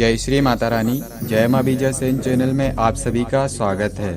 जय श्री माता रानी। जय माँ बीजा सेन चैनल में आप सभी का स्वागत है।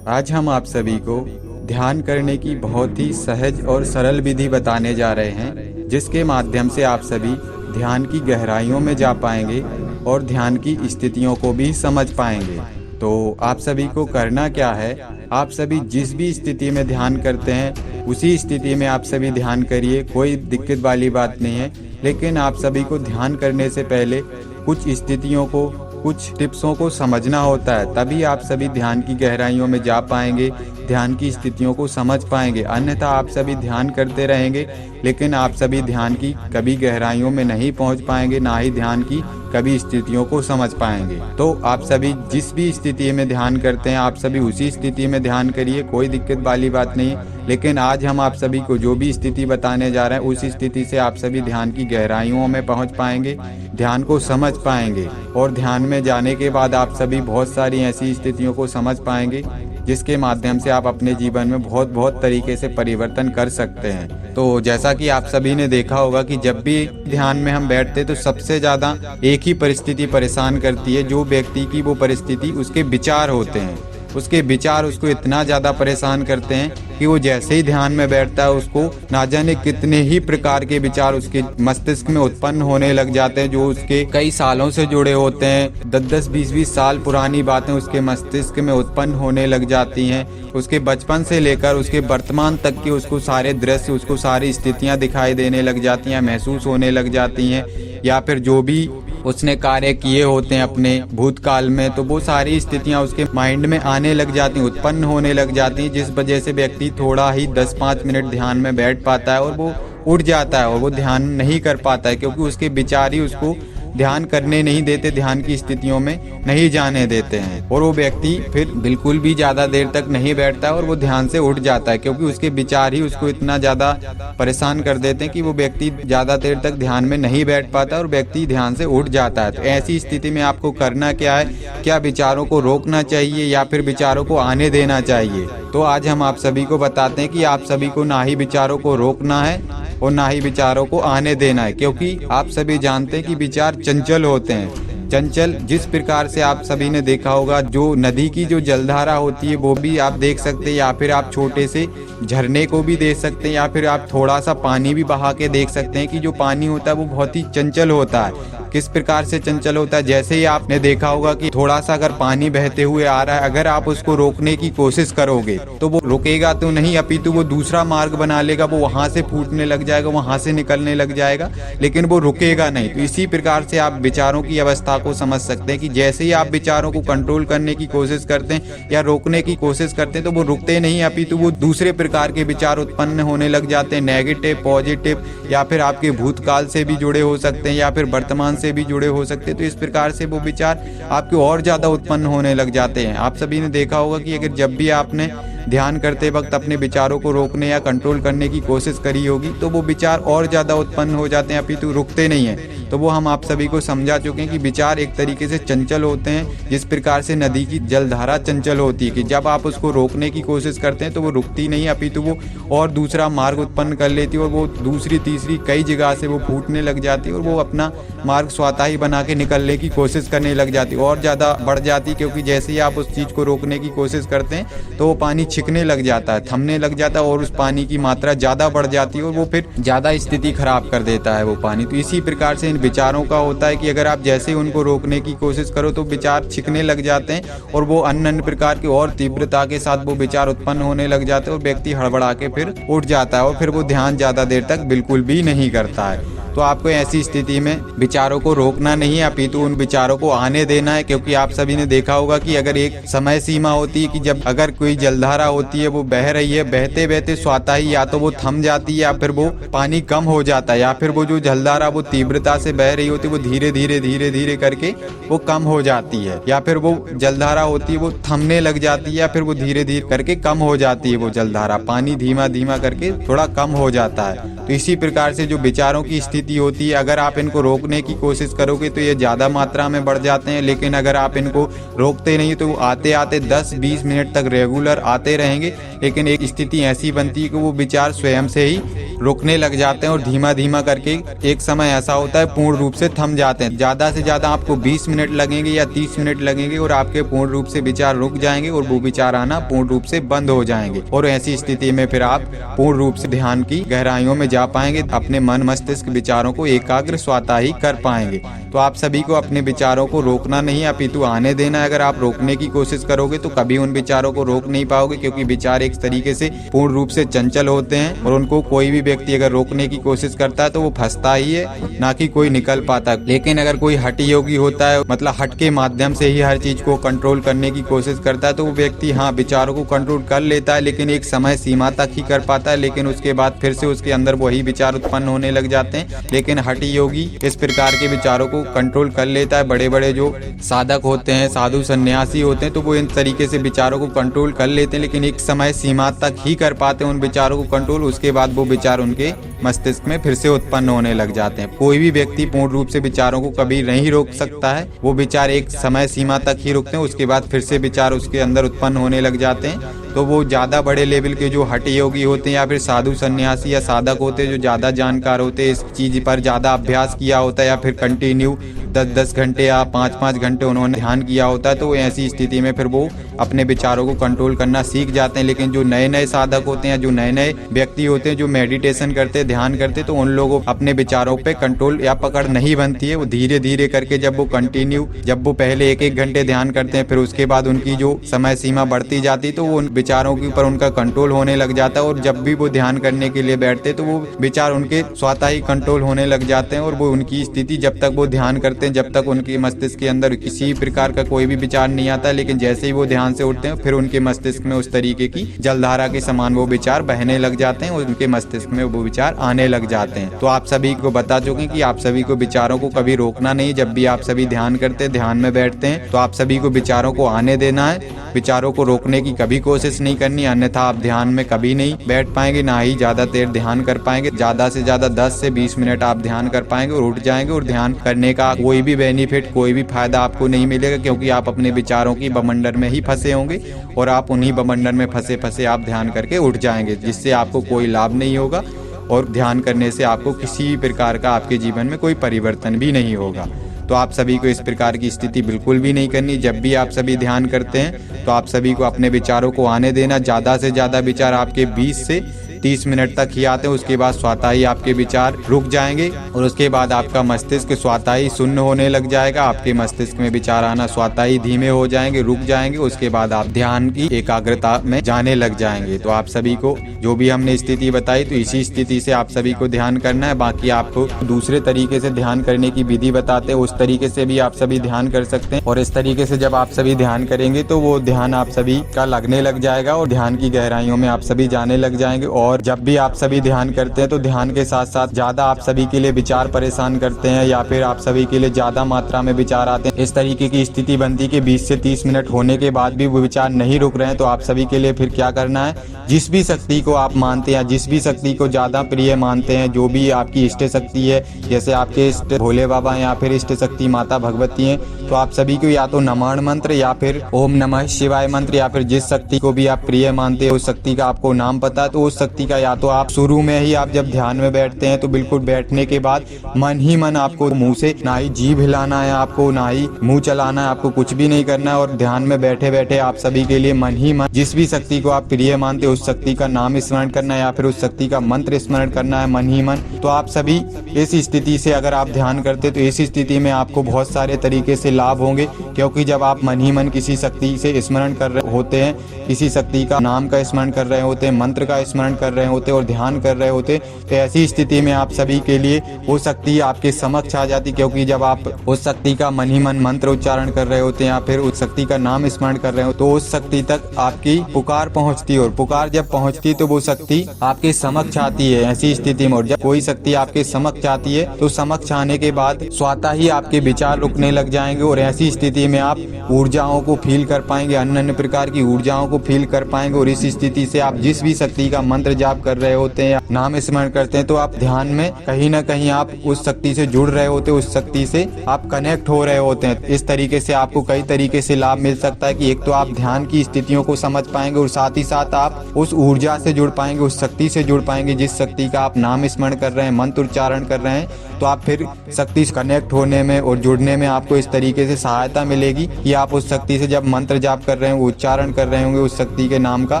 आज हम आप सभी को ध्यान करने की बहुत ही सहज और सरल विधि बताने जा रहे हैं, जिसके माध्यम से आप सभी ध्यान की गहराइयों में जा पाएंगे और ध्यान की स्थितियों को भी समझ पाएंगे। तो आप सभी को करना क्या है, आप सभी जिस भी स्थिति में ध्यान करते हैं उसी स्थिति में आप सभी ध्यान करिए, कोई दिक्कत वाली बात नहीं है। लेकिन आप सभी को ध्यान करने से पहले कुछ स्थितियों को, कुछ टिप्सों को समझना होता है, तभी आप सभी ध्यान की गहराइयों में जा पाएंगे, ध्यान की स्थितियों को समझ पाएंगे। अन्यथा आप सभी ध्यान करते रहेंगे लेकिन आप सभी ध्यान की कभी गहराइयों में नहीं पहुंच पाएंगे, ना ही ध्यान की कभी स्थितियों को समझ पाएंगे। तो आप सभी जिस भी स्थिति में ध्यान करते हैं आप सभी उसी स्थिति में ध्यान करिए, कोई दिक्कत वाली बात नहीं है। लेकिन आज हम आप सभी को जो भी स्थिति बताने जा रहे हैं उस स्थिति से आप सभी ध्यान की गहराइयों में पहुंच पाएंगे, ध्यान को समझ पाएंगे और ध्यान में जाने के बाद आप सभी बहुत सारी ऐसी स्थितियों को समझ पाएंगे जिसके माध्यम से आप अपने जीवन में बहुत तरीके से परिवर्तन कर सकते हैं। तो जैसा कि आप सभी ने देखा होगा कि जब भी ध्यान में हम बैठते तो सबसे ज़्यादा एक ही परिस्थिति परेशान करती है, जो व्यक्ति की वो परिस्थिति उसके विचार होते हैं। उसके विचार उसको इतना ज़्यादा परेशान करते हैं कि वो जैसे ही ध्यान में बैठता है उसको ना जाने कितने ही प्रकार के विचार उसके मस्तिष्क में उत्पन्न होने लग जाते हैं, जो उसके कई सालों से जुड़े होते हैं। 10-10, 20-20 साल पुरानी बातें उसके मस्तिष्क में उत्पन्न होने लग जाती हैं। उसके बचपन से लेकर उसके वर्तमान तक के उसको सारे दृश्य, उसको सारी स्थितियाँ दिखाई देने लग जाती हैं, महसूस होने लग जाती हैं। या फिर जो भी उसने कार्य किए होते हैं अपने भूतकाल में, तो वो सारी स्थितियां उसके माइंड में आने लग जाती हैं, उत्पन्न होने लग जाती हैं, जिस वजह से व्यक्ति थोड़ा ही 10-5 मिनट ध्यान में बैठ पाता है और वो उठ जाता है और वो ध्यान नहीं कर पाता है, क्योंकि उसके विचार ही उसको ध्यान करने नहीं देते, ध्यान की स्थितियों में नहीं जाने देते हैं। और वो व्यक्ति फिर बिल्कुल भी ज़्यादा देर तक नहीं बैठता है और वो ध्यान से उठ जाता है, क्योंकि उसके विचार ही उसको इतना ज़्यादा परेशान कर देते हैं कि वो व्यक्ति ज़्यादा देर तक ध्यान में नहीं बैठ पाता और व्यक्ति ध्यान से उठ जाता है। तो ऐसी स्थिति में आपको करना क्या है, क्या विचारों को रोकना चाहिए या फिर विचारों को आने देना चाहिए? तो आज हम आप सभी को बताते हैं कि आप सभी को ना ही विचारों को रोकना है और ना ही विचारों को आने देना है, क्योंकि आप सभी जानते हैं कि विचार चंचल होते हैं। चंचल जिस प्रकार से आप सभी ने देखा होगा, जो नदी की जो जलधारा होती है वो भी आप देख सकते हैं, या फिर आप छोटे से झरने को भी देख सकते हैं, या फिर आप थोड़ा सा पानी भी बहा के देख सकते हैं कि जो पानी होता है वो बहुत ही चंचल होता है। किस प्रकार से चंचल होता है, जैसे ही आपने देखा होगा कि थोड़ा सा अगर पानी बहते हुए आ रहा है, अगर आप उसको रोकने की कोशिश करोगे तो वो रुकेगा तो नहीं, अपितु वो दूसरा मार्ग बना लेगा, वो वहां से फूटने लग जाएगा, वहां से निकलने लग जाएगा, लेकिन वो रुकेगा नहीं। तो इसी प्रकार से आप विचारों की अवस्था को समझ सकते हैं कि जैसे ही आप विचारों को कंट्रोल करने की कोशिश करते हैं या रोकने की कोशिश करते हैं तो वो रुकते नहीं, अपितु वो दूसरे प्रकार के विचार उत्पन्न होने लग जाते हैं, नेगेटिव, पॉजिटिव, या फिर आपके भूतकाल से भी जुड़े हो सकते हैं या फिर वर्तमान से भी जुड़े हो सकते हैं। तो इस प्रकार से वो विचार आपके और ज्यादा उत्पन्न होने लग जाते हैं। आप सभी ने देखा होगा कि अगर जब भी आपने ध्यान करते वक्त अपने विचारों को रोकने या कंट्रोल करने की कोशिश करी होगी तो वो विचार और ज़्यादा उत्पन्न हो जाते हैं, अपितु रुकते नहीं हैं। तो वो हम आप सभी को समझा चुके हैं कि विचार एक तरीके से चंचल होते हैं, जिस प्रकार से नदी की जलधारा चंचल होती है कि जब आप उसको रोकने की कोशिश करते हैं तो वो रुकती नहीं, अपितु वो और दूसरा मार्ग उत्पन्न कर लेती है और वो दूसरी तीसरी कई जगह से वो फूटने लग जाती है और वो अपना मार्ग स्वतः ही बना के निकलने की कोशिश करने लग जाती है और ज़्यादा बढ़ जाती है, क्योंकि जैसे ही आप उस चीज़ को रोकने की कोशिश करते हैं तो वो पानी छिकने लग जाता है, थमने लग जाता है और उस पानी की मात्रा ज़्यादा बढ़ जाती है और वो फिर ज़्यादा स्थिति खराब कर देता है वो पानी। तो इसी प्रकार से इन विचारों का होता है कि अगर आप जैसे ही उनको रोकने की कोशिश करो तो विचार छिकने लग जाते हैं और वो अन्य प्रकार की और तीव्रता के साथ वो विचार उत्पन्न होने लग जाते हैं और व्यक्ति हड़बड़ा के फिर उठ जाता है और फिर वो ध्यान ज़्यादा देर तक बिल्कुल भी नहीं करता है। तो आपको ऐसी स्थिति में विचारों को रोकना नहीं है, अपितु उन विचारों को आने देना है, क्योंकि आप सभी ने देखा होगा कि अगर एक समय सीमा होती है कि जब अगर कोई जलधारा होती है वो बह रही है, बहते बहते स्वतः ही या तो वो थम जाती है या फिर वो पानी कम हो जाता है, या फिर वो जो जलधारा वो तीव्रता से बह रही होती है वो धीरे धीरे करके वो कम हो जाती है, या फिर वो जलधारा होती है वो थमने लग जाती है या फिर वो धीरे करके कम हो जाती है। वो जलधारा पानी धीमा करके थोड़ा कम हो जाता है। तो इसी प्रकार से जो विचारों की स्थिति होती है, अगर आप इनको रोकने की कोशिश करोगे तो ये ज़्यादा मात्रा में बढ़ जाते हैं, लेकिन अगर आप इनको रोकते नहीं तो आते आते 10-20 मिनट तक रेगुलर आते रहेंगे, लेकिन एक स्थिति ऐसी बनती है कि वो विचार स्वयं से ही रुकने लग जाते हैं और धीमा धीमा करके एक समय ऐसा होता है पूर्ण रूप से थम जाते हैं। ज्यादा से ज्यादा आपको 20 मिनट लगेंगे या 30 मिनट लगेंगे और आपके पूर्ण रूप से विचार रुक जाएंगे और वो विचार आना पूर्ण रूप से बंद हो जाएंगे। और ऐसी स्थिति में फिर आप पूर्ण रूप से ध्यान की गहराइयों में जा पाएंगे, अपने मन मस्तिष्क विचारों को एकाग्र स्वतः ही कर पाएंगे। तो आप सभी को अपने विचारों को रोकना नहीं है, अपितु आने देना है। अगर आप रोकने की कोशिश करोगे तो कभी उन विचारों को रोक नहीं पाओगे, क्योंकि विचार एक तरीके से पूर्ण रूप से चंचल होते हैं और उनको कोई भी व्यक्ति अगर रोकने की कोशिश करता है तो वो फंसता ही है, ना कि कोई निकल पाता। लेकिन अगर कोई हठ योगी होता है, मतलब हठ के माध्यम से ही हर चीज को कंट्रोल करने की कोशिश करता है, तो वो व्यक्ति हाँ विचारों को कंट्रोल कर लेता है, लेकिन एक समय सीमा तक ही कर पाता है। लेकिन उसके बाद फिर से उसके अंदर वही विचार उत्पन्न होने लग जाते हैं। लेकिन हठ योगी इस प्रकार के विचारों को कंट्रोल कर लेता है। बड़े बड़े जो साधक होते हैं, साधु सन्यासी होते हैं, तो वो इन तरीके से विचारों को कंट्रोल कर लेते हैं, लेकिन एक समय सीमा तक ही कर पाते हैं उन विचारों को कंट्रोल। उसके बाद वो विचार उनके मस्तिष्क में फिर से उत्पन्न होने लग जाते हैं। कोई भी व्यक्ति पूर्ण रूप से विचारों को कभी नहीं रोक सकता है, वो विचार एक समय सीमा तक ही रुकते हैं, उसके बाद फिर से विचार उसके अंदर उत्पन्न होने लग जाते हैं। तो वो ज़्यादा बड़े लेवल के जो हठ योगी होते हैं या फिर साधु सन्यासी या साधक होते हैं, जो ज़्यादा जानकार होते हैं, इस चीज़ पर ज़्यादा अभ्यास किया होता है या फिर कंटिन्यू 10-10 घंटे या 5-5 घंटे उन्होंने ध्यान किया होता है, तो ऐसी स्थिति में फिर वो अपने विचारों को कंट्रोल करना सीख जाते हैं। लेकिन जो नए नए साधक होते हैं, जो नए नए व्यक्ति होते हैं, जो मेडिटेशन करते हैं, ध्यान करते हैं, तो उन लोगों अपने विचारों पे कंट्रोल या पकड़ नहीं बनती है। वो धीरे धीरे करके जब वो पहले 1-1 घंटे ध्यान करते हैं, फिर उसके बाद उनकी जो समय सीमा बढ़ती जाती है, तो वो उन विचारों के ऊपर उनका कंट्रोल होने लग जाता है। और जब भी वो ध्यान करने के लिए बैठते तो वो विचार उनके स्वतः ही कंट्रोल होने लग जाते हैं। और वो उनकी स्थिति जब तक वो ध्यान करते हैं, जब तक उनके मस्तिष्क के अंदर किसी प्रकार का कोई भी विचार नहीं आता, लेकिन जैसे ही वो ध्यान से उठते हैं, फिर उनके मस्तिष्क में उस तरीके की जलधारा के समान वो विचार बहने लग जाते हैं और उनके मस्तिष्क में वो विचार आने लग जाते हैं। तो आप सभी को बता चुके हैं कि आप सभी को विचारों को कभी रोकना नहीं। जब भी आप सभी ध्यान करते हैं, ध्यान में बैठते हैं, तो आप सभी को विचारों को आने देना है, विचारों को रोकने की कभी कोशिश नहीं करनी, अन्यथा आप ध्यान में कभी नहीं बैठ पाएंगे, ना ही ज्यादा देर ध्यान कर पाएंगे। ज्यादा से ज्यादा 10 से 20 मिनट आप ध्यान कर पाएंगे और उठ जाएंगे। और ध्यान करने का कोई भी बेनिफिट, कोई भी फायदा आपको नहीं मिलेगा, क्योंकि आप अपने विचारों की बवंडर में ही फंसे होंगे और आप उन्हीं बवंडर में फंसे फंसे आप ध्यान करके उठ जाएंगे, जिससे आपको कोई लाभ नहीं होगा और ध्यान करने से आपको किसी प्रकार का आपके जीवन में कोई परिवर्तन भी नहीं होगा। तो आप सभी को इस प्रकार की स्थिति बिल्कुल भी नहीं करनी। जब भी आप सभी ध्यान करते हैं तो आप सभी को अपने विचारों को आने देना। ज़्यादा से ज़्यादा विचार आपके 20 से 30 मिनट तक ही आते हैं, उसके बाद स्वतः ही आपके विचार रुक जाएंगे और उसके बाद आपका मस्तिष्क स्वतः ही शून्य होने लग जाएगा। आपके मस्तिष्क में विचार आना स्वतः ही धीमे हो जाएंगे, रुक जाएंगे। उसके बाद आप ध्यान की एकाग्रता में जाने लग जाएंगे। तो आप सभी को जो भी हमने स्थिति बताई, तो इसी स्थिति से आप सभी को ध्यान करना है। बाकी आपको दूसरे तरीके से ध्यान करने की विधि बताते हैं, उस तरीके से भी आप सभी ध्यान कर सकते हैं। और इस तरीके से जब आप सभी ध्यान करेंगे तो वो ध्यान आप सभी का लगने लग जाएगा और ध्यान की गहराइयों में आप सभी जाने लग जाएंगे। और जब भी आप सभी ध्यान करते हैं तो ध्यान के साथ साथ ज्यादा आप सभी के लिए विचार परेशान करते हैं या फिर आप सभी के लिए ज्यादा मात्रा में विचार आते हैं, इस तरीके की स्थिति बनती कि 20 से 30 मिनट होने के बाद भी वो विचार नहीं रुक रहे हैं, तो आप सभी के लिए फिर क्या करना है, जिस भी शक्ति को आप मानते हैं, जिस भी शक्ति को ज्यादा प्रिय मानते हैं, जो भी आपकी इष्ट शक्ति है, जैसे आपके इष्ट भोले बाबा या फिर इष्ट शक्ति माता भगवती हैं, तो आप सभी को या तो नमः मंत्र या फिर ओम नमः शिवाय मंत्र या फिर जिस शक्ति को भी आप प्रिय मानते हैं, उस शक्ति का आपको नाम पता है, तो उस शक्ति का या तो आप शुरू में ही आप जब ध्यान में बैठते हैं तो बिल्कुल बैठने के बाद मन ही मन आपको मुंह से ना ही जीभ हिलाना है, आपको ना ही मुंह चलाना है, आपको कुछ भी नहीं करना है। और ध्यान में बैठे बैठे आप सभी के लिए मन ही मन जिस भी शक्ति को आप प्रिय मानते हैं उस शक्ति का नाम स्मरण करना है या फिर उस शक्ति का मंत्र स्मरण करना है मन ही मन। तो आप सभी इस स्थिति से अगर आप ध्यान करते तो इस स्थिति में आपको बहुत सारे तरीके से लाभ होंगे, क्योंकि जब आप मन ही मन किसी शक्ति से स्मरण कर रहे होते हैं, किसी शक्ति का नाम का स्मरण कर रहे होते हैं, मंत्र का स्मरण कर रहे होते और ध्यान कर रहे होते, तो ऐसी स्थिति में आप सभी के लिए वो शक्ति आपके समक्ष आ जाती। क्योंकि जब आप उस शक्ति का मन ही मन मंत्र उच्चारण कर रहे होते हैं या फिर उस शक्ति का नाम स्मरण कर रहे हो, तो उस शक्ति तक आपकी पुकार पहुंचती है और पुकार जब पहुंचती तो वो शक्ति आपके समक्ष आती है। ऐसी स्थिति में और जब कोई शक्ति आपके समक्ष आती है तो समक्ष आने के बाद स्वतः ही आपके विचार रुकने लग जाएंगे और ऐसी स्थिति में आप ऊर्जाओं को फील कर पाएंगे, अन्य अन्य प्रकार की ऊर्जाओं को फील कर पाएंगे। और इस स्थिति से आप जिस भी शक्ति का मंत्र जाप कर रहे होते हैं या नाम स्मरण करते हैं तो आप ध्यान में कहीं ना कहीं आप उस शक्ति से जुड़ रहे होते हैं, उस शक्ति से आप कनेक्ट हो रहे होते हैं। इस तरीके से आपको कई तरीके से लाभ मिल सकता है कि एक तो आप ध्यान की स्थितियों को समझ पाएंगे और साथ ही साथ आप उस ऊर्जा से जुड़ पाएंगे, उस शक्ति से जुड़ पाएंगे जिस शक्ति का आप नाम स्मरण कर रहे हैं, मंत्र उच्चारण कर रहे हैं। तो आप फिर शक्ति से कनेक्ट होने में और जुड़ने में आपको इस तरीके से सहायता मिलेगी कि आप उस शक्ति से जब मंत्र जाप कर रहे होंगे, उच्चारण कर रहे होंगे उस शक्ति के नाम का,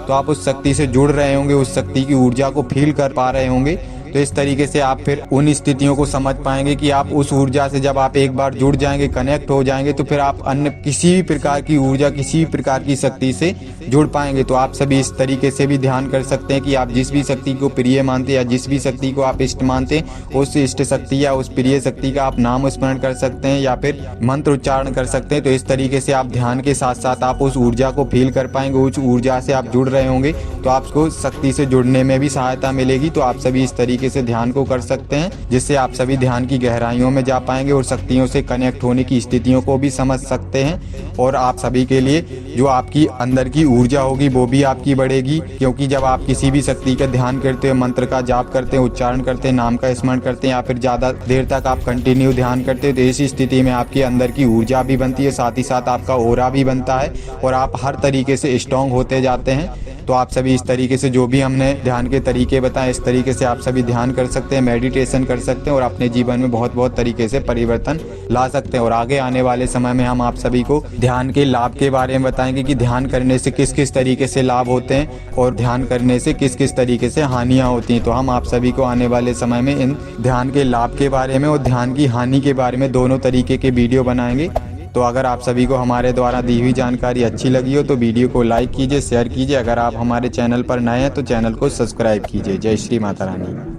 तो आप उस शक्ति से जुड़ रहे होंगे, उस शक्ति की ऊर्जा को फील कर पा रहे होंगे। तो इस तरीके से आप फिर उन स्थितियों को समझ पाएंगे कि आप उस ऊर्जा से जब आप एक बार जुड़ जाएंगे, कनेक्ट हो जाएंगे, तो फिर आप अन्य किसी भी प्रकार की ऊर्जा, किसी भी प्रकार की शक्ति से जुड़ पाएंगे। तो आप सभी इस तरीके से भी ध्यान कर सकते हैं कि आप जिस भी शक्ति को प्रिय मानते हैं या जिस भी शक्ति को आप इष्ट मानते हैं, उस इष्ट शक्ति या उस प्रिय शक्ति का आप नाम स्मरण कर सकते हैं या फिर मंत्र उच्चारण कर सकते हैं। तो इस तरीके से आप ध्यान के साथ साथ आप उस ऊर्जा को फील कर पाएंगे, उस ऊर्जा से आप जुड़ रहे होंगे, तो आपको शक्ति से जुड़ने में भी सहायता मिलेगी। तो आप सभी इस तरीके से ध्यान को कर सकते हैं, जिससे आप सभी ध्यान की गहराइयों में जा पाएंगे और शक्तियों से कनेक्ट होने की स्थितियों को भी समझ सकते हैं। और आप सभी के लिए जो आपकी अंदर की ऊर्जा होगी वो भी आपकी बढ़ेगी, क्योंकि जब आप किसी भी शक्ति का ध्यान करते हैं, मंत्र का जाप करते हैं, उच्चारण करते हैं, नाम का स्मरण करते हैं या फिर ज़्यादा देर तक आप कंटिन्यू ध्यान करते हैं, तो ऐसी स्थिति में आपके अंदर की ऊर्जा भी बनती है, साथ ही साथ आपका ऑरा भी बनता है और आप हर तरीके से स्ट्रॉन्ग होते जाते हैं। तो आप सभी इस तरीके से जो भी हमने ध्यान के तरीके बताए, इस तरीके से आप सभी ध्यान कर सकते हैं, मेडिटेशन कर सकते हैं और अपने जीवन में बहुत बहुत तरीके से परिवर्तन ला सकते हैं। और आगे आने वाले समय में हम आप सभी को ध्यान के लाभ के बारे में बताएंगे कि ध्यान करने से किस किस तरीके से लाभ होते हैं और ध्यान करने से किस किस तरीके से हानियाँ होती हैं। तो हम आप सभी को आने वाले समय में इन ध्यान के लाभ के बारे में और ध्यान की हानि के बारे में दोनों तरीके के वीडियो बनाएंगे। तो अगर आप सभी को हमारे द्वारा दी हुई जानकारी अच्छी लगी हो तो वीडियो को लाइक कीजिए, शेयर कीजिए। अगर आप हमारे चैनल पर नए हैं तो चैनल को सब्सक्राइब कीजिए। जय श्री माता रानी।